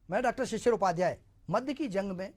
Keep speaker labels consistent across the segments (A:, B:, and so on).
A: मैं डॉक्टर शिशिर उपाध्याय। मध्य की जंग में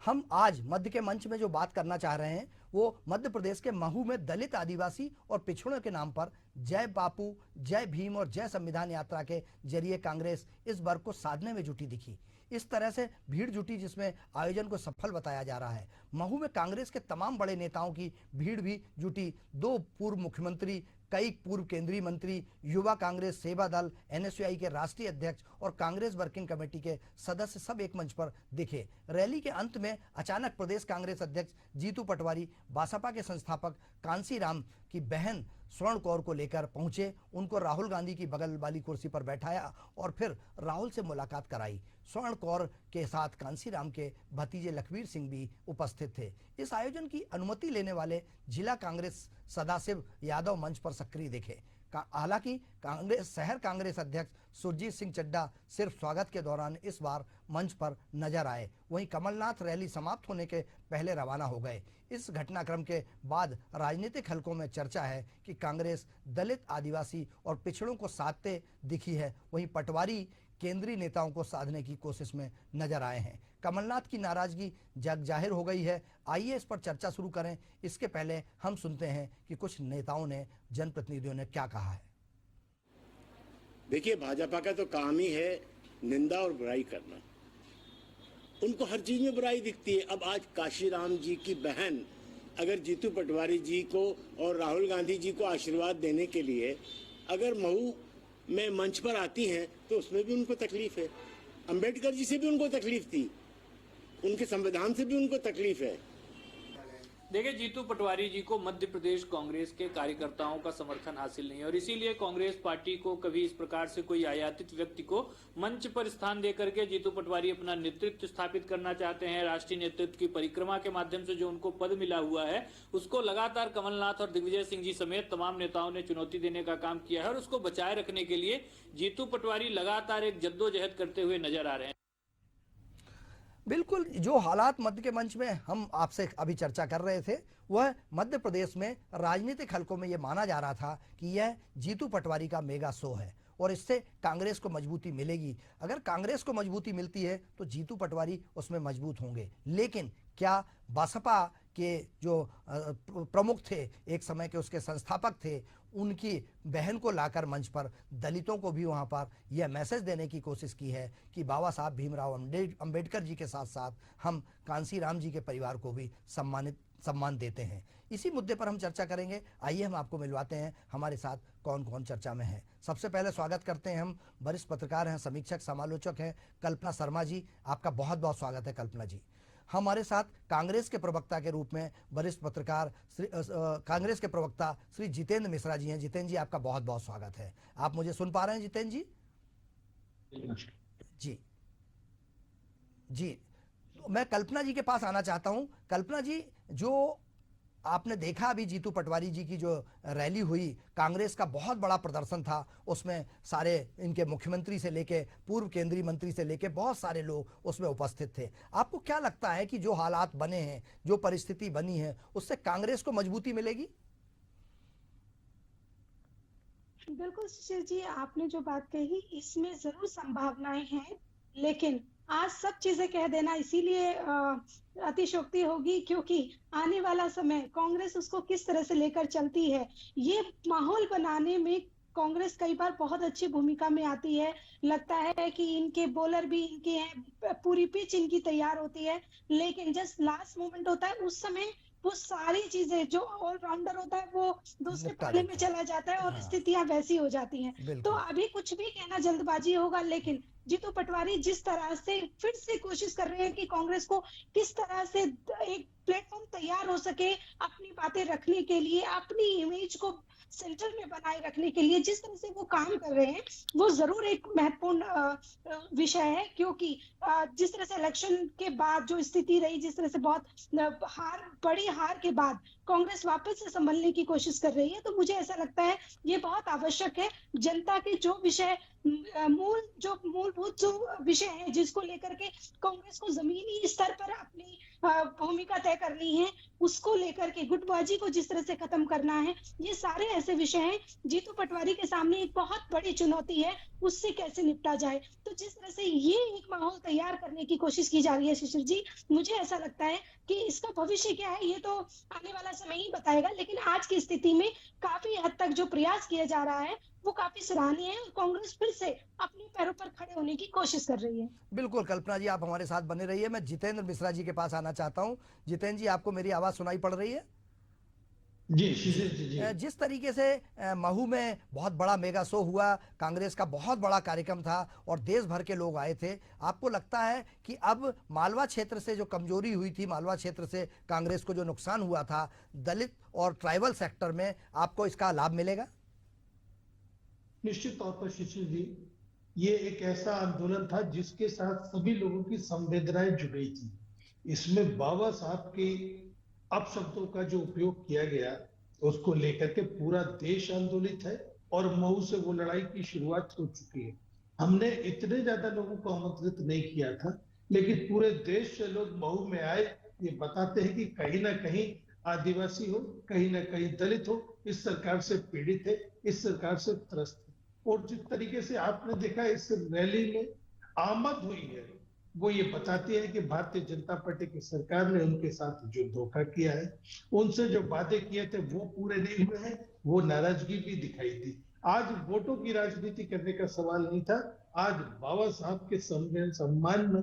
A: हम आज मध्य के मंच में जो बात करना चाह रहे हैं वो मध्य प्रदेश के महू में दलित, आदिवासी और पिछड़ों के नाम पर जय बापू, जय भीम और जय संविधान यात्रा के जरिए कांग्रेस इस वर्ग को साधने में जुटी दिखी। इस तरह से भीड़ जुटी जिसमें आयोजन को सफल बताया जा रहा है। महू में कांग्रेस के तमाम बड़े नेताओं की भीड़ भी जुटी। 2 पूर्व मुख्यमंत्री, कई पूर्व केंद्रीय मंत्री, युवा कांग्रेस सेवा दल, एनएसयूआई के राष्ट्रीय अध्यक्ष और कांग्रेस वर्किंग कमेटी के सदस्य सब एक मंच पर दिखे। रैली के अंत में अचानक प्रदेश कांग्रेस अध्यक्ष जीतू पटवारी बसपा के संस्थापक कांसीराम की बहन स्वर्ण कौर को लेकर पहुंचे। उनको राहुल गांधी की बगल वाली कुर्सी पर बैठाया और फिर राहुल से मुलाकात कराई। स्वर्ण कौर के साथ कांसीराम के भतीजे लखवीर सिंह भी उपस्थित थे। इस आयोजन की अनुमति लेने वाले जिला कांग्रेस सदाशिव यादव मंच पर सक्रिय दिखे। हालांकि कांग्रेस शहर कांग्रेस अध्यक्ष सुरजीत सिंह चड्डा सिर्फ स्वागत के दौरान इस बार मंच पर नजर आए। वहीं कमलनाथ रैली समाप्त होने के पहले रवाना हो गए। इस घटनाक्रम के बाद राजनीतिक हलकों में चर्चा है कि कांग्रेस दलित, आदिवासी और पिछड़ों को साधते दिखी है। वहीं पटवारी केंद्रीय नेताओं को साधने की कोशिश में नजर आए हैं। कमलनाथ की नाराजगी जग जाहिर हो गई है। आइए इस पर चर्चा शुरू करें। इसके पहले हम सुनते हैं कि कुछ नेताओं ने, जनप्रतिनिधियों ने क्या कहा है।
B: देखिए, भाजपा का तो काम ही है निंदा और बुराई करना। उनको हर चीज में बुराई दिखती है। अब आज काशीराम जी की बहन अगर जीतू पटवारी जी को और राहुल गांधी जी को आशीर्वाद देने के लिए अगर महू में मंच पर आती हैं तो उसमें भी उनको तकलीफ है। अंबेडकर जी से भी उनको तकलीफ थी, उनके संविधान से भी उनको तकलीफ है।
C: देखिए, जीतू पटवारी जी को मध्य प्रदेश कांग्रेस के कार्यकर्ताओं का समर्थन हासिल नहीं और इसीलिए कांग्रेस पार्टी को कभी इस प्रकार से कोई आयातित व्यक्ति को मंच पर स्थान देकर के जीतू पटवारी अपना नेतृत्व स्थापित करना चाहते हैं। राष्ट्रीय नेतृत्व की परिक्रमा के माध्यम से जो उनको पद मिला हुआ है उसको लगातार कमलनाथ और दिग्विजय सिंह जी समेत तमाम नेताओं ने चुनौती देने का काम किया है और उसको बचाए रखने के लिए जीतू पटवारी लगातार एक जद्दोजहद करते हुए नजर आ रहे हैं।
A: बिल्कुल, जो हालात मध्य के मंच में हम आपसे अभी चर्चा कर रहे थे वह मध्य प्रदेश में राजनीतिक हलकों में यह माना जा रहा था कि यह जीतू पटवारी का मेगा शो है और इससे कांग्रेस को मजबूती मिलेगी। अगर कांग्रेस को मजबूती मिलती है तो जीतू पटवारी उसमें मजबूत होंगे। लेकिन क्या बसपा के जो प्रमुख थे, एक समय के उसके संस्थापक थे, उनकी बहन को लाकर मंच पर दलितों को भी वहां पर यह मैसेज देने की कोशिश की है कि बाबा साहब भीमराव अंबेडकर जी के साथ साथ हम कांसीराम जी के परिवार को भी सम्मान देते हैं। इसी मुद्दे पर हम चर्चा करेंगे। आइए हम आपको मिलवाते हैं हमारे साथ कौन कौन चर्चा में है। सबसे पहले स्वागत करते हैं हम वरिष्ठ पत्रकार हैं, समीक्षक, समालोचक हैं कल्पना शर्मा जी। आपका बहुत बहुत स्वागत है कल्पना जी। हमारे साथ कांग्रेस के प्रवक्ता के रूप में वरिष्ठ पत्रकार कांग्रेस के प्रवक्ता श्री जितेंद्र मिश्रा जी हैं। जितेंद्र जी, आपका बहुत बहुत स्वागत है। आप मुझे सुन पा रहे हैं जितेंद्र जी? जी जी, मैं कल्पना जी के पास आना चाहता हूं। कल्पना जी, जो आपने देखा अभी जीतू पटवारी जी की जो रैली हुई, कांग्रेस का बहुत बड़ा प्रदर्शन था। उसमें सारे इनके मुख्यमंत्री से लेके पूर्व केंद्रीय मंत्री से लेके बहुत सारे लोग उसमें उपस्थित थे। आपको क्या लगता है कि जो हालात बने हैं, जो परिस्थिति बनी है, उससे कांग्रेस को मजबूती मिलेगी?
D: बिल्कुल सुशील जी, आपने जो बात कही इसमें जरूर संभावनाएं हैं, लेकिन आज सब चीजें कह देना इसीलिए अतिशयोक्ति होगी क्योंकि आने वाला समय कांग्रेस उसको किस तरह से लेकर चलती है, ये माहौल बनाने में कांग्रेस कई बार बहुत अच्छी भूमिका में आती है। लगता है कि इनके बॉलर भी इनके हैं, पूरी पिच इनकी तैयार होती है, लेकिन जस्ट लास्ट मोमेंट होता है उस समय वो सारी चीजें, जो ऑलराउंडर होता है वो दूसरे पाले में चला जाता है और स्थितियां वैसी हो जाती हैं। तो अभी कुछ भी कहना जल्दबाजी होगा, लेकिन जीतू पटवारी जिस तरह से फिर से कोशिश कर रहे हैं कि कांग्रेस को किस तरह से एक प्लेटफॉर्म तैयार हो सके अपनी बातें रखने के लिए, अपनी इमेज को सेंटर में बनाए रखने के लिए, जिस तरह से वो काम कर रहे हैं वो जरूर एक महत्वपूर्ण विषय है। क्योंकि जिस तरह से इलेक्शन के बाद जो स्थिति रही, जिस तरह से बहुत बड़ी हार के बाद कांग्रेस वापस से संभलने की कोशिश कर रही है, तो मुझे ऐसा लगता है ये बहुत आवश्यक है। जनता के जो विषय मूलभूत जो विषय है जिसको लेकर के कांग्रेस को जमीनी स्तर पर अपनी भूमिका तय करनी है, उसको लेकर के गुटबाजी को जिस तरह से खत्म करना है, ये सारे ऐसे विषय हैं जीतू पटवारी के सामने एक बहुत बड़ी चुनौती है, उससे कैसे निपटा जाए। तो जिस तरह से ये एक माहौल तैयार करने की कोशिश की जा रही है शिशिर जी, मुझे ऐसा लगता है कि इसका भविष्य क्या है ये तो आने वाला समय ही बताएगा, लेकिन आज की स्थिति में काफी हद तक जो प्रयास किया जा रहा है वो काफी सराहनीय है और कांग्रेस फिर से अपने पैरों पर खड़े होने की कोशिश कर रही है।
A: बिल्कुल कल्पना जी, आप हमारे साथ बने रहिए। मैं जितेंद्र मिश्रा जी के पास आना चाहता हूं। जितेंद्र जी, आपको मेरी आवाज सुनाई पड़ रही है?
E: जी शिशिर जी।
A: जिस तरीके से महू में बहुत बड़ा मेगा शो हुआ, कांग्रेस का बहुत बड़ा कार्यक्रम था और देश भर के लोग आए थे, आपको लगता है कि अब मालवा क्षेत्र से जो कमजोरी हुई थी, मालवा क्षेत्र से कांग्रेस को जो नुकसान हुआ था, दलित और ट्राइबल सेक्टर में, आपको इसका लाभ मिलेगा?
E: निश्चित तौर पर शिशिर जी, ये एक ऐसा आंदोलन था जिसके साथ सभी लोगों की संवेदनाएं जुड़ी थी। इसमें बाबा साहब के अपशब्दों का जो उपयोग किया गया उसको लेकर के पूरा देश आंदोलित है और मऊ से वो लड़ाई की शुरुआत हो चुकी है। हमने इतने ज्यादा लोगों को आमंत्रित नहीं किया था, लेकिन पूरे देश से लोग मऊ में आए। ये बताते हैं कि कहीं ना कहीं आदिवासी हो, कहीं ना कहीं दलित हो, इस सरकार से पीड़ित है, इस सरकार से त्रस्त है। और जिस तरीके से आपने देखा इस रैली में आमद हुई है, वो ये बताती है कि भारतीय जनता पार्टी की सरकार ने उनके साथ जो धोखा किया है, उनसे जो वादे किए थे वो पूरे नहीं हुए हैं, वो नाराजगी भी दिखाई दी। आज वोटों की राजनीति करने का सवाल नहीं था, आज बाबा साहब के सम्मान में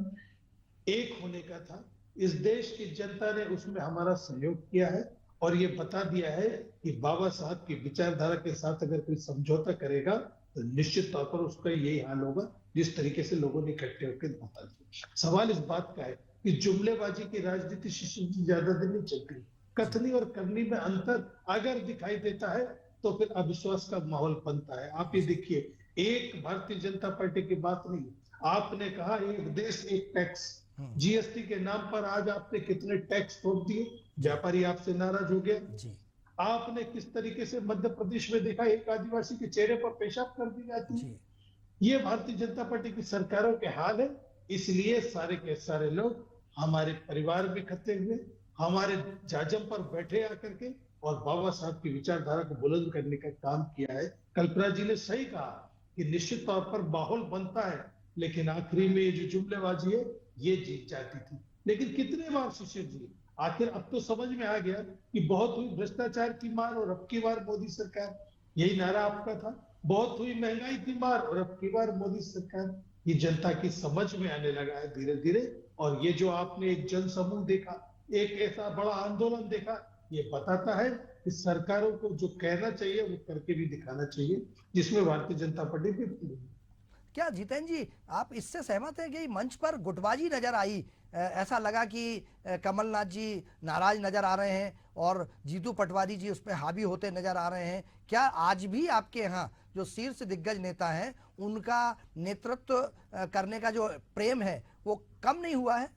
E: एक होने का था। इस देश की जनता ने उसमें हमारा सहयोग किया है और ये बता दिया है कि बाबा साहब की विचारधारा के साथ अगर कोई समझौता करेगा तो निश्चित तौर पर उसका यही हाल होगा जिस तरीके से लोगों ने इकट्ठे होकर बता दिया। सवाल इस बात का है कि जुमलेबाजी की राजनीति शिशिर जी ज्यादा दिन नहीं चलती। कथनी और करनी में अंतर अगर दिखाई देता है तो फिर अविश्वास का माहौल बनता है। आप ये देखिए, एक भारतीय जनता पार्टी की बात नहीं, आपने कहा एक देश एक टैक्स, जीएसटी के नाम पर आज आपने कितने टैक्स ठोक दिए, व्यापारी आपसे नाराज हो गया जी। आपने किस तरीके से मध्य प्रदेश में देखा, एक आदिवासी के चेहरे पर पेशाब कर दी जाती है। ये भारतीय जनता पार्टी की सरकारों के हाल है। इसलिए सारे के सारे लोग हमारे परिवार में इकट्ठे हुए, हमारे जाजम पर बैठे आकर के और बाबा साहब की विचारधारा को बुलंद करने का काम किया है। कल्पना जी ने सही कहा कि निश्चित तौर पर माहौल बनता है, लेकिन आखिरी में ये जो जुमलेबाजी है ये जीत जाती थी। लेकिन कितने बार शिशिर जी, आखिर अब तो समझ में आ गया कि बहुत हुई भ्रष्टाचार की मार और अब की बार मोदी सरकार, यही नारा आपका था, बहुत हुई महंगाई की मार और अब की बार मोदी सरकार। ये जनता की समझ में आने लगा है धीरे धीरे। और ये जो आपने एक जन समूह देखा, एक ऐसा बड़ा आंदोलन देखा, ये बताता है कि सरकारों को जो कहना चाहिए वो करके भी दिखाना चाहिए, जिसमें भारतीय जनता पार्टी भी।
A: क्या जितेंद्र जी, आप इससे सहमत हैं कि मंच पर गुटबाजी नजर आई? ऐसा लगा कि कमलनाथ जी नाराज नजर आ रहे हैं और जीतू पटवारी जी उस पर हावी होते नजर आ रहे हैं। क्या आज भी आपके यहाँ जो शीर्ष दिग्गज नेता हैं उनका नेतृत्व करने का जो प्रेम है वो कम नहीं हुआ है?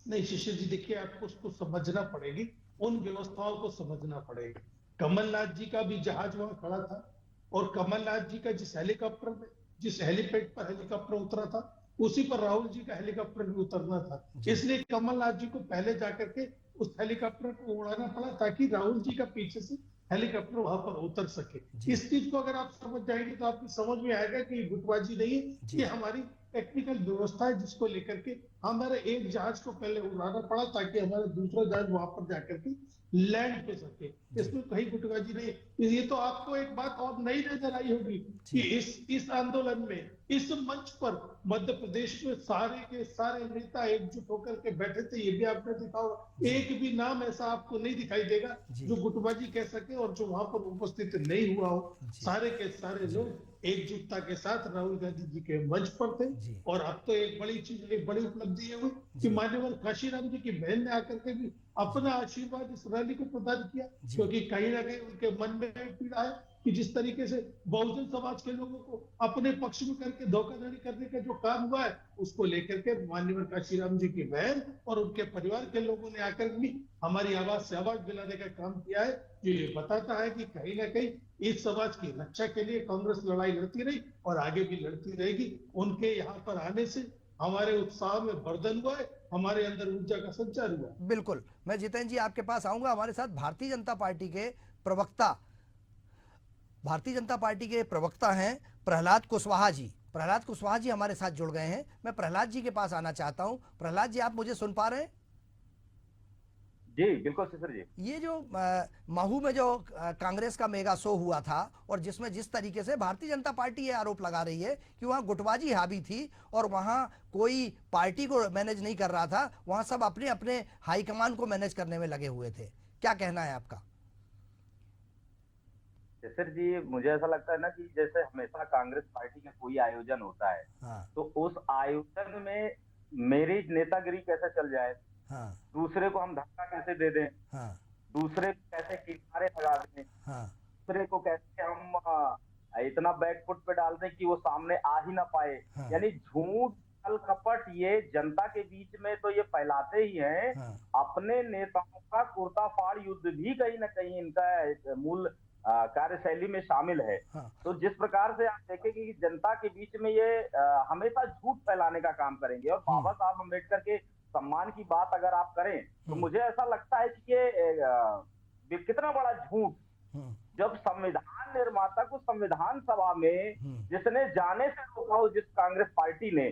E: नहीं शिशिर जी, देखिए आपको उसको समझना पड़ेगी, उन व्यवस्थाओं को समझना पड़ेगा। कमलनाथ जी का भी जहाज वहां खड़ा था और कमलनाथ जी का जिस हेलीपैड पर हेलीकॉप्टर उतरा था उसी पर राहुल जी का हेलीकॉप्टर भी उतरना था। इसलिए कमलनाथ जी को पहले जाकर के उस हेलीकॉप्टर को उड़ाना पड़ा ताकि राहुल जी का पीछे से हेलीकॉप्टर वहां पर उतर सके। इस चीज को अगर आप समझ जाएंगे तो आपको समझ में आएगा कि गुटबाजी नहीं है, ये हमारी टेक्निकल व्यवस्था है जिसको लेकर के हमारे एक जहाज को पहले उड़ाना पड़ा ताकि हमारा दूसरा जहाज वहां पर जाकर के लैंड पे सके। इसमें कहीं गुटबाजी नहीं। ये तो आपको एक बात और नई नजर आई होगी कि इस आंदोलन में, इस मंच पर मध्य प्रदेश में सारे के सारे नेता एकजुट होकर के बैठे थे। ये भी आपने देखा होगा, एक भी नाम ऐसा आपको नहीं दिखाई देगा जो गुटबाजी कह सके और जो वहां पर उपस्थित नहीं हुआ हो। सारे के सारे लोग एकजुटता के साथ राहुल गांधी जी के मंच पर थे। और अब तो एक बड़ी चीज, एक बड़ी उपलब्धि है कि मान्यवर काशीराम जी की बहन ने आकर के भी अपना आशीर्वाद इस रैली को प्रदान किया, क्योंकि कहीं ना कहीं उनके मन में पीड़ा है कि जिस तरीके से बहुजन समाज के लोगों को अपने पक्ष में करके धोखाधड़ी करने का जो काम हुआ है उसको लेकर के मान्यवर काशीराम जी की बहन और उनके परिवार के लोगों ने आकर भी हमारी आवाज से आवाज दिलाने का काम किया है। जो ये बताता है कि कहीं ना कहीं इस समाज की रक्षा के लिए कांग्रेस लड़ाई लड़ती रही और आगे भी लड़ती रहेगी। उनके यहाँ पर आने से हमारे उत्साह में वर्धन हुआ है, हमारे अंदर ऊर्जा का संचार हुआ है।
A: बिल्कुल, मैं जितेंद्र जी आपके पास आऊंगा। हमारे साथ भारतीय जनता पार्टी के प्रवक्ता हैं प्रहलाद कुशवाहा जी। प्रहलाद कुशवाहा जी हमारे साथ जुड़ गए हैं। मैं प्रहलाद जी के पास आना चाहता हूं। प्रहलाद जी, आप मुझे सुन पा रहे हैं?
F: जी बिल्कुल शिशिर जी।
A: ये जो महू में जो कांग्रेस का मेगा शो हुआ था, और जिसमें जिस तरीके से भारतीय जनता पार्टी ये आरोप लगा रही है कि वहां गुटबाजी हावी थी और वहां कोई पार्टी को मैनेज नहीं कर रहा था, वहां सब अपने अपने हाईकमान को मैनेज करने में लगे हुए थे, क्या कहना है आपका?
F: शिशिर जी, मुझे ऐसा लगता है ना कि जैसे हमेशा कांग्रेस पार्टी का कोई आयोजन होता है,
A: हाँ,
F: तो उस आयोजन में मेरी नेतागिरी कैसे चल जाए,
A: हाँ,
F: दूसरे को हम धक्का कैसे दे दें,
A: हाँ,
F: दूसरे को कैसे किनारे लगा दें,
A: हाँ,
F: दूसरे को कैसे हम इतना बैकफुट पे डाल दें कि वो सामने आ ही ना पाए।
A: हाँ,
F: यानी झूठ छल कपट ये जनता के बीच में तो ये फैलाते ही हैं।
A: हाँ,
F: अपने नेताओं का कुर्ता फाड़ युद्ध भी कहीं ना कहीं इनका एक मूल कार्यशैली में शामिल है।
A: हाँ,
F: तो जिस प्रकार से आप देखेंगे कि जनता के बीच में ये हमेशा झूठ फैलाने का काम करेंगे। और बाबा साहब अम्बेडकर के सम्मान की बात अगर आप करें तो मुझे ऐसा लगता है कि ये कितना बड़ा झूठ, जब संविधान निर्माता को संविधान सभा में जिसने जाने से रोका हो, जिस कांग्रेस पार्टी ने,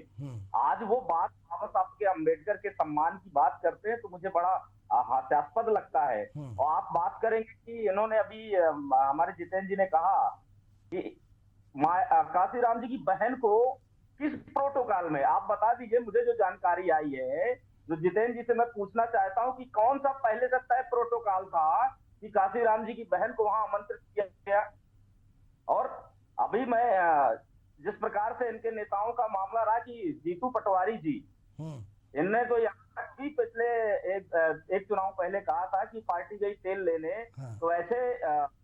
F: आज वो बात बाबा साहब के अम्बेडकर के सम्मान की बात करते हैं तो मुझे बड़ा हास्यास्पद लगता है। और आप बात करेंगे कि इन्होंने अभी हमारे जितेंद्र जी ने कहा कि काशीराम जी की बहन को किस प्रोटोकॉल में, आप बता दीजिए मुझे जो जानकारी आई है। जो जितेंद्र जी से मैं पूछना चाहता हूं कि कौन सा पहले से तय प्रोटोकॉल था कि काशीराम जी की बहन को वहां आमंत्रित किया गया। और अभी मैं जिस प्रकार से इनके नेताओं का मामला रहा कि जीतू पटवारी जी, इनने तो यहाँ तक भी पिछले एक चुनाव पहले कहा था कि पार्टी गई तेल लेने, तो ऐसे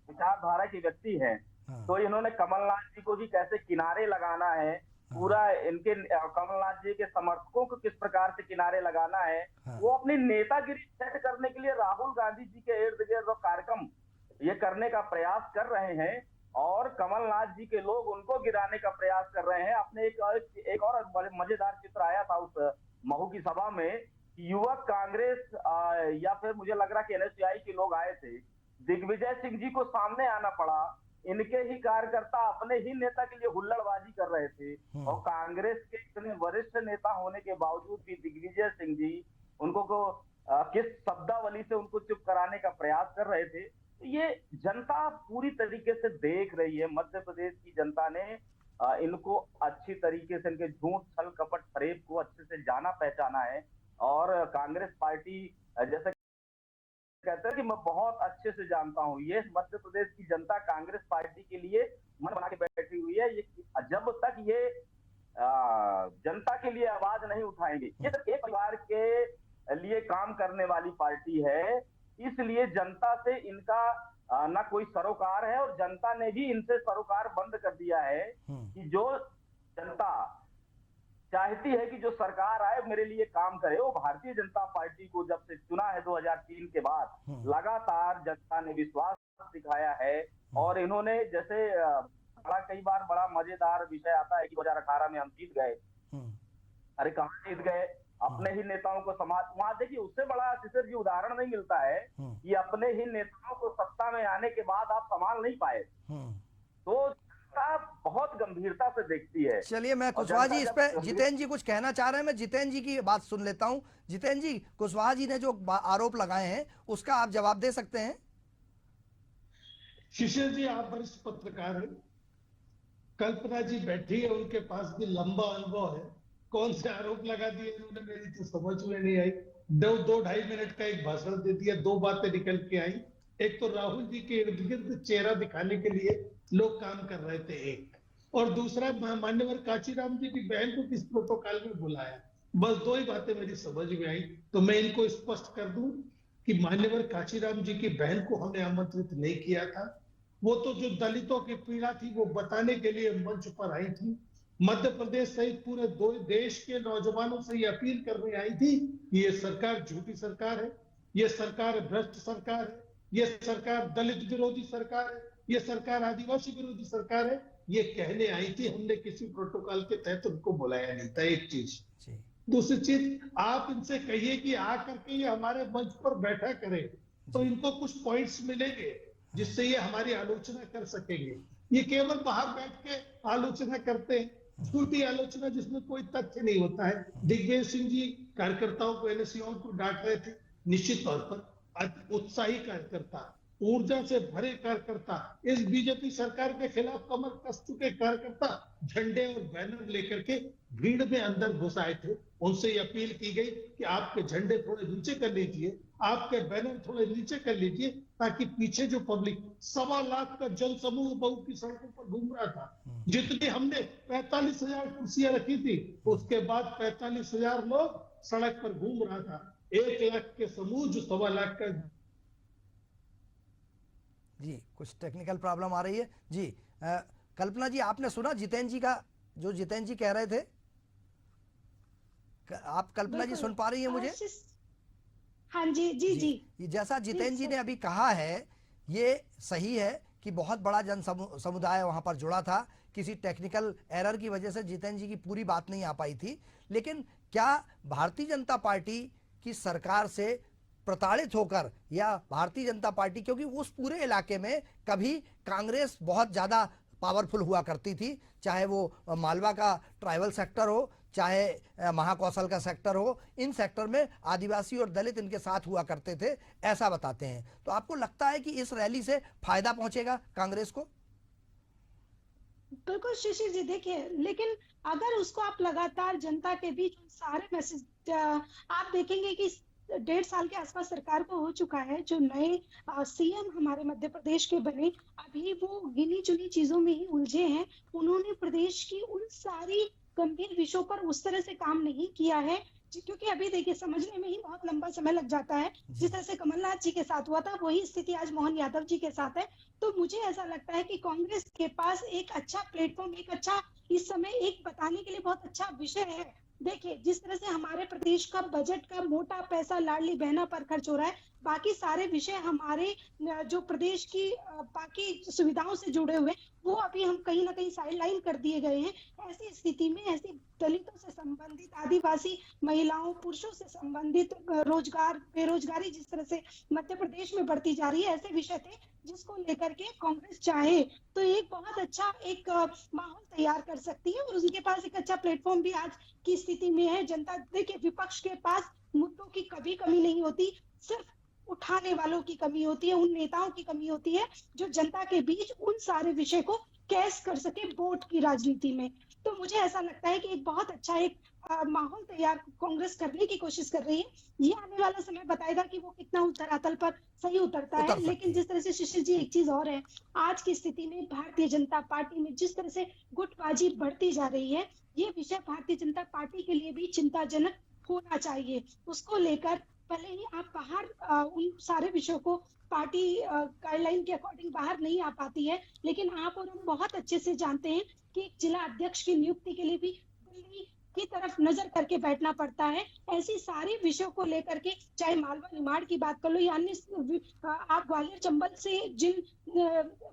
F: विचारधारा के व्यक्ति हैं तो इन्होंने कमलनाथ जी को भी कैसे किनारे लगाना है, पूरा इनके कमलनाथ जी के समर्थकों को किस प्रकार से किनारे लगाना है, वो अपनी नेतागिरी सेट करने के लिए राहुल गांधी जी के इर्द गिर्द कार्यक्रम ये करने का प्रयास कर रहे हैं। और कमलनाथ जी के लोग उनको गिराने का प्रयास कर रहे हैं। अपने एक और मजेदार चित्र आया था उस महू की सभा में, युवक कांग्रेस या फिर मुझे लग रहा कि एनएसयूआई के लोग आए थे, दिग्विजय सिंह जी को सामने आना पड़ा। इनके ही कार्यकर्ता अपने ही नेता के लिए हुल्लड़बाजी कर रहे थे और कांग्रेस के इतने वरिष्ठ नेता होने के बावजूद भी दिग्विजय सिंह जी उनको किस शब्दावली से उनको चुप कराने का प्रयास कर रहे थे। तो ये जनता पूरी तरीके से देख रही है। मध्य प्रदेश की जनता ने इनको अच्छी तरीके से, इनके झूठ छल कपट फरेब को अच्छे से जाना पहचाना है। और कांग्रेस पार्टी जैसे कहते हैं कि मैं बहुत अच्छे से जानता हूं, ये मध्य प्रदेश की जनता कांग्रेस पार्टी के लिए मन बना के बैठी हुई है। ये जब तक ये जनता के लिए आवाज नहीं उठाएंगे, ये तो एक परिवार के लिए काम करने वाली पार्टी है, इसलिए जनता से इनका ना कोई सरोकार है। और जनता ने भी इनसे सरोकार बंद कर दिया है कि जो जनता चाहती है कि जो सरकार आए मेरे लिए काम करे। वो भारतीय जनता पार्टी को जब से चुना है 2003 के बाद लगातार जनता ने विश्वास दिखाया है। और इन्होंने जैसे कई बार बड़ा मजेदार विषय आता है कि 2018 में हम जीत गए। अरे कहाँ जीत गए, अपने ही नेताओं को समाज, वहां देखिए उससे बड़ा शिशिर जी उदाहरण नहीं मिलता है कि अपने ही नेताओं को सत्ता में आने के बाद आप संभाल नहीं पाए। तो बहुत गंभीरता से देखती है।
A: चलिए, मैं कुशवाहा जी इस पे जितेंद्र जी कुछ कहना चाह रहे हैं, मैं जितेंद्र जी की बात सुन लेता हूं। जितेंद्र जी, कुशवाहा जी ने जो आरोप लगाए हैं उसका आप जवाब दे सकते हैं?
E: शिशिर जी, आप वरिष्ठ पत्रकार हैं, कल्पना जी बैठी है, उनके पास भी लंबा अनुभव है। कौन से आरोप लगा दिए उन्होंने, मेरी तो समझ में नहीं आई। 2-2.5 मिनट का एक भाषण दे दिया, 2 बातें निकल के आई। एक तो राहुल जी के इर्द गिर्द चेहरा दिखाने के लिए लोग काम कर रहे थे, एक, और दूसरा मान्यवर काशीराम जी की बहन को किस प्रोटोकॉल में बुलाया। बस 2 ही बातें मेरी समझ में आई। तो मैं इनको स्पष्ट कर दूं कि मान्यवर काशीराम जी की बहन को हमने आमंत्रित नहीं किया था। वो तो जो दलितों की पीड़ा थी वो बताने के लिए मंच पर आई थी। मध्य प्रदेश सहित पूरे देश के नौजवानों से ये अपील करने आई थी कि ये सरकार झूठी सरकार है, ये सरकार भ्रष्ट सरकार है, ये सरकार दलित विरोधी सरकार है, ये सरकार आदिवासी विरोधी सरकार है। ये कहने आई थी, हमने किसी प्रोटोकॉल के तहत उनको बुलाया नहीं था, एक चीज।
A: जी
E: दूसरी चीज, आप इनसे कहिए कि आ करके ये हमारे मंच पर बैठा करें, तो इनको कुछ पॉइंट्स मिलेंगे जिससे ये हमारी आलोचना कर सकेंगे। ये केवल बाहर बैठ के आलोचना करते हैं, झूठी आलोचना जिसमें कोई तथ्य नहीं होता है। दिग्विजय सिंह जी कार्यकर्ताओं को, एनएसयूओं को डांट रहे थे, निश्चित तौर पर उत्साही कार्यकर्ता, ऊर्जा से भरे कार्यकर्ता, इस बीजेपी सरकार के खिलाफ कमर कस चुके कार्यकर्ता झंडे और बैनर लेकर के भीड़ में अंदर घुस आए थे। उनसे ये अपील की गई कि आपके झंडे थोड़े नीचे कर लीजिए, आपके बैनर थोड़े नीचे कर लीजिए, ताकि पीछे जो पब्लिक 1.25 लाख का जन समूह बहू की सड़कों पर घूम रहा था, जितनी हमने 45,000 कुर्सियां रखी थी, उसके बाद 45,000 लोग सड़क पर घूम रहा था। 1 लाख के समूह जो 1.25 लाख का।
A: जी कुछ टेक्निकल प्रॉब्लम आ रही है जी। कल्पना जी, आपने सुना जितेंद्र जी का, जो जितेंद्र जी कह रहे थे? आप कल्पना जी सुन पा रही हैं मुझे?
D: हाँ जी जी जी,
A: ये जैसा जितेंद्र जी ने अभी कहा है, ये सही है कि बहुत बड़ा जन समुदाय वहां पर जुड़ा था। किसी टेक्निकल एरर की वजह से जितेंद्र जी की पूरी बात नहीं आ पाई थी। लेकिन क्या भारतीय जनता पार्टी की सरकार से प्रताड़ित होकर, या भारतीय जनता पार्टी, क्योंकि उस पूरे इलाके में कभी कांग्रेस बहुत ज़्यादा पावरफुल हुआ करती थी, चाहे वो मालवा का ट्राइबल सेक्टर हो, चाहे महाकौशल का सेक्टर हो, इन सेक्टर में आदिवासी और दलित इनके साथ हुआ करते थे, ऐसा बताते हैं। तो आपको लगता है कि इस रैली से फायदा पहुंचेगा कांग्रेस को?
D: बिल्कुल शिशिर जी, देखिए, लेकिन अगर उसको आप लगातार जनता के बीच सारे मैसेज, आप देखेंगे कि 1.5 साल के आसपास सरकार को हो चुका है, जो नए सीएम हमारे मध्य प्रदेश के बने, अभी वो गिनी चुनी चीजों में ही उलझे हैं। उन्होंने प्रदेश की उन सारी गंभीर विषयों पर उस तरह से काम नहीं किया है, क्योंकि अभी देखिए, समझने में ही बहुत लंबा समय लग जाता है। जिस तरह से कमलनाथ जी के साथ हुआ था, वही स्थिति आज मोहन यादव जी के साथ है। तो मुझे ऐसा लगता है कि कांग्रेस के पास एक अच्छा प्लेटफॉर्म, एक अच्छा, इस समय एक बताने के लिए बहुत अच्छा विषय है। देखिए, जिस तरह से हमारे प्रदेश का बजट का मोटा पैसा लाडली बहना पर खर्च हो रहा है, बाकी सारे विषय हमारे जो प्रदेश की बाकी सुविधाओं से जुड़े हुए, वो अभी हम कहीं ना कहीं साइडलाइन कर दिए गए हैं। ऐसी स्थिति में, ऐसी दलितों से संबंधित, आदिवासी महिलाओं पुरुषों से संबंधित रोजगार, बेरोजगारी जिस तरह से मध्य प्रदेश में बढ़ती जा रही है, ऐसे विषय थे जिसको लेकर के कांग्रेस चाहे तो एक बहुत अच्छा एक माहौल तैयार कर सकती है, और उनके पास एक अच्छा प्लेटफॉर्म भी आज की स्थिति में है। जनता, देखिए, विपक्ष के पास मुद्दों की कभी कमी नहीं होती, सिर्फ उठाने वालों की कमी होती है, उन नेताओं की कमी होती है जो जनता के बीच उन सारे विषय को कैश कर सके वोट की राजनीति में। तो मुझे ऐसा लगता है कि एक बहुत अच्छा एक माहौल तैयार कांग्रेस करने की कोशिश कर रही है। ये आने वाला समय बताएगा कि वो कितना धरातल पर सही उतरता है। लेकिन जिस तरह से शिशिर जी, एक चीज और है, आज की स्थिति में भारतीय जनता पार्टी में जिस तरह से गुटबाजी बढ़ती जा रही है, ये विषय भारतीय जनता पार्टी के लिए भी चिंताजनक होना चाहिए। उसको लेकर भले ही आप बाहर उन सारे विषयों को पार्टी गाइडलाइन के अकॉर्डिंग बाहर नहीं आ पाती है, लेकिन आप और हम बहुत अच्छे से जानते हैं कि जिला अध्यक्ष की नियुक्ति के लिए भी दिल्ली की तरफ नजर करके बैठना पड़ता है। ऐसी सारी विषयों को लेकर के, चाहे मालवा निमाड़ की बात कर लो, या अन्य आप ग्वालियर चंबल से जिन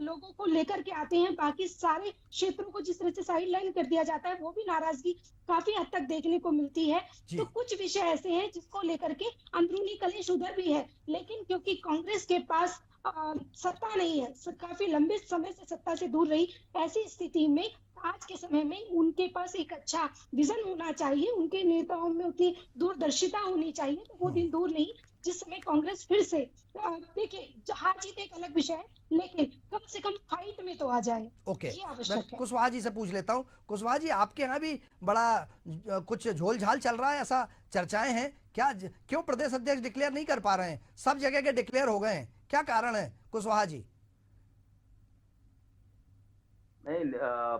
D: लोगों को लेकर के आते हैं, बाकी सारे क्षेत्रों को जिस तरह से साइडलाइन कर दिया जाता है, वो भी नाराजगी काफी हद तक देखने को मिलती है। तो कुछ विषय ऐसे हैं जिसको लेकर के अंदरूनी कलेश उधर भी है, लेकिन क्योंकि कांग्रेस के पास सत्ता नहीं है, काफी लंबे समय से सत्ता से दूर रही, ऐसी स्थिति में आज के समय में उनके पास एक अच्छा विजन होना चाहिए, उनके नेताओं में उतनी दूरदर्शिता होनी चाहिए। तो वो दिन दूर नहीं जिस समय कांग्रेस फिर से, देखिए, हार जीत एक अलग विषय है, लेकिन कम से कम फाइट में तो आ जाए।
A: ओके, मैं कुशवाहा जी से पूछ लेता हूँ। कुशवाहा जी, आपके यहाँ भी बड़ा कुछ झोल झाल चल रहा है, ऐसा चर्चाएं हैं क्या? क्यों प्रदेश अध्यक्ष डिक्लेयर नहीं कर पा रहे हैं? सब जगह के डिक्लेयर हो गए हैं, क्या कारण है कुशवाहा जी?
F: नहीं,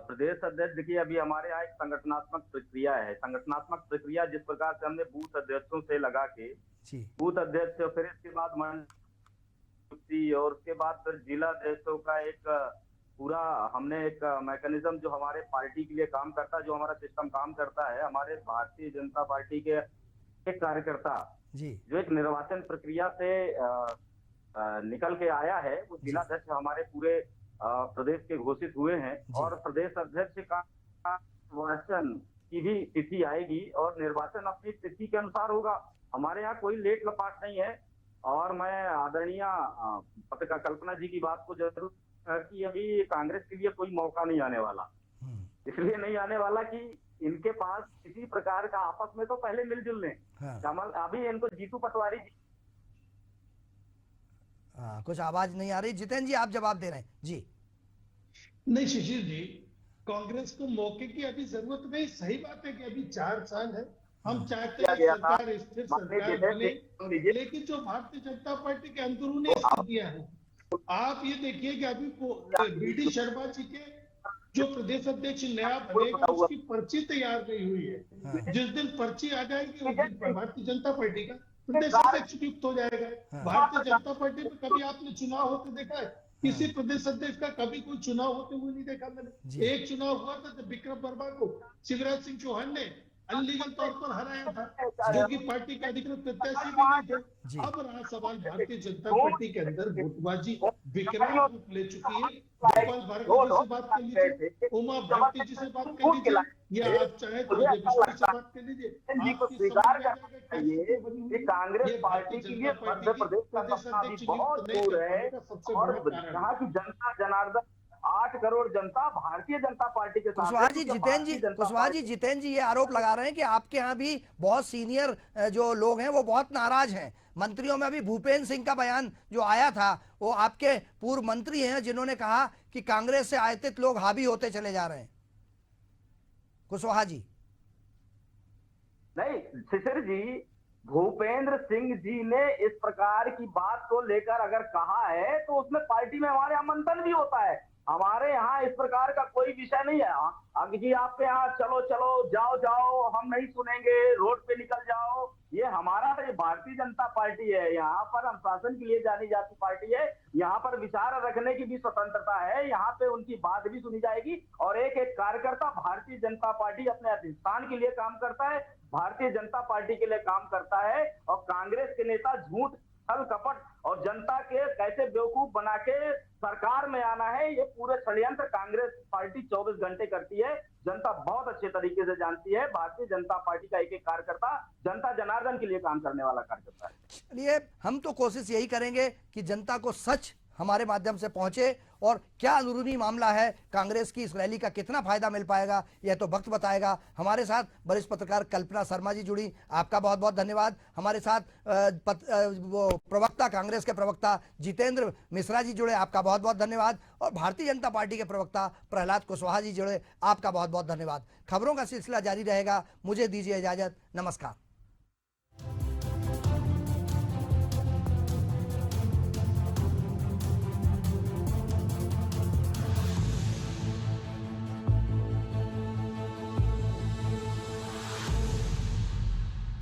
F: प्रदेश अध्यक्ष, देखिए, अभी हमारे यहाँ एक संगठनात्मक प्रक्रिया है। संगठनात्मक प्रक्रिया जिस प्रकार से हमने बूथ अध्यक्षों से लगा के, बूथ अध्यक्ष, फिर इसके बाद मंत्री, और उसके बाद फिर जिला अध्यक्षों का एक पूरा हमने एक मैकेनिज्म जो हमारे पार्टी के लिए काम करता है, जो हमारा सिस्टम काम करता है, हमारे भारतीय जनता पार्टी के एक कार्यकर्ता जो एक निर्वाचन प्रक्रिया से निकल के आया है, वो जिला अध्यक्ष हमारे पूरे प्रदेश के घोषित हुए हैं और प्रदेश अध्यक्ष का निर्वाचन की भी तिथि आएगी और निर्वाचन अपनी तिथि के अनुसार होगा। हमारे यहाँ कोई लेट लपाट नहीं है। और मैं आदरणीय पत्रकार कल्पना जी की बात को जरूर कि अभी कांग्रेस के लिए कोई मौका नहीं आने वाला, इसलिए नहीं आने वाला कि इनके पास किसी प्रकार का आपस में तो पहले मिलजुल लें। कमल अभी इनको जीतू पटवारी जी
A: कुछ आवाज नहीं आ रही। जितेंद्र जी आप जवाब दे रहे हैं जी।
E: नहीं शिशिर जी, कांग्रेस को मौके की अभी जरूरत नहीं। सही बात है कि अभी 4 साल है, हम चाहते हैं सरकार स्थिर सरकार बने, लेकिन जो भारतीय जनता पार्टी के अंदरूनी स्थितियां हैं, आप ये देखिए कि अभी बीडी शर्मा जी के जो प्रदेश अध्यक्ष नया बनेगा उसकी पर्ची तैयार नहीं हुई है। जिस दिन पर्ची आ जाएगी उस दिन भारतीय जनता पार्टी का प्रदेश अध्यक्ष नियुक्त हो जाएगा। भारतीय जनता पार्टी में कभी आपने चुनाव होते देखा है? किसी प्रदेश अध्यक्ष का कभी कोई चुनाव होते हुए नहीं देखा मैंने। एक चुनाव हुआ था जब विक्रम वर्मा को शिवराज सिंह चौहान ने अनलीगल तौर पर हराया था, जो कि पार्टी के अधिकृत प्रत्याशी भी नहीं थे। अब रहा सवाल भारतीय जनता पार्टी के अंदर गुटबाजी विकराल रूप ले चुकी है। गोपाल भार्गव जी से बात कर लीजिए, उमा भारती जी से बात कर लीजिए, या आप चाहे तो अजय मिश्रा से बात कर लीजिए।
F: कांग्रेस पार्टी के लिए मध्य प्रदेश का बहुत दूर है और यहाँ की जनता जनार्दन 8 करोड़ जनता भारतीय जनता पार्टी के साथ।
A: कुशवाहा जी जितेंद्र जी ये आरोप लगा रहे हैं कि आपके यहाँ भी बहुत सीनियर जो लोग हैं वो बहुत नाराज हैं। मंत्रियों में अभी भूपेंद्र सिंह का बयान जो आया था, वो आपके पूर्व मंत्री हैं जिन्होंने कहा कि कांग्रेस से आयतित लोग हावी होते चले जा रहे हैं। कुशवाहा जी
F: नहीं, शिशिर जी, भूपेंद्र सिंह जी ने इस प्रकार की बात को लेकर अगर कहा है तो उसमें पार्टी में हमारे यहाँ मंथन भी होता है। हमारे यहाँ इस प्रकार का कोई विषय नहीं है। अगर जी आपके यहाँ चलो चलो जाओ जाओ हम नहीं सुनेंगे, रोड पे निकल जाओ, ये हमारा ये भारतीय जनता पार्टी है। यहाँ पर अनुशासन के लिए जानी जाती पार्टी है। यहाँ पर विचार रखने की भी स्वतंत्रता है। यहाँ पे उनकी बात भी सुनी जाएगी और एक एक कार्यकर्ता भारतीय जनता पार्टी अपने अधिष्ठान के लिए काम करता है, भारतीय जनता पार्टी के लिए काम करता है। और कांग्रेस के नेता झूठ, छल कपट और जनता के कैसे बेवकूफ बना के सरकार में आना है, ये पूरे षड्यंत्र कांग्रेस पार्टी 24 घंटे करती है। जनता बहुत अच्छे तरीके से जानती है। भारतीय जनता पार्टी का एक एक कार्यकर्ता जनता जनार्दन के लिए काम करने वाला कार्यकर्ता है।
A: चलिए हम तो कोशिश यही करेंगे कि जनता को सच हमारे माध्यम से पहुंचे और क्या अंदरूनी मामला है, कांग्रेस की इस रैली का कितना फायदा मिल पाएगा यह तो वक्त बताएगा। हमारे साथ वरिष्ठ पत्रकार कल्पना शर्मा जी जुड़ी, आपका बहुत बहुत धन्यवाद। हमारे साथ वो प्रवक्ता, कांग्रेस के प्रवक्ता जितेंद्र मिश्रा जी जुड़े, आपका बहुत बहुत धन्यवाद। और भारतीय जनता पार्टी के प्रवक्ता प्रहलाद कुशवाहा जी जुड़े, आपका बहुत बहुत धन्यवाद। खबरों का सिलसिला जारी रहेगा, मुझे दीजिए इजाजत, नमस्कार।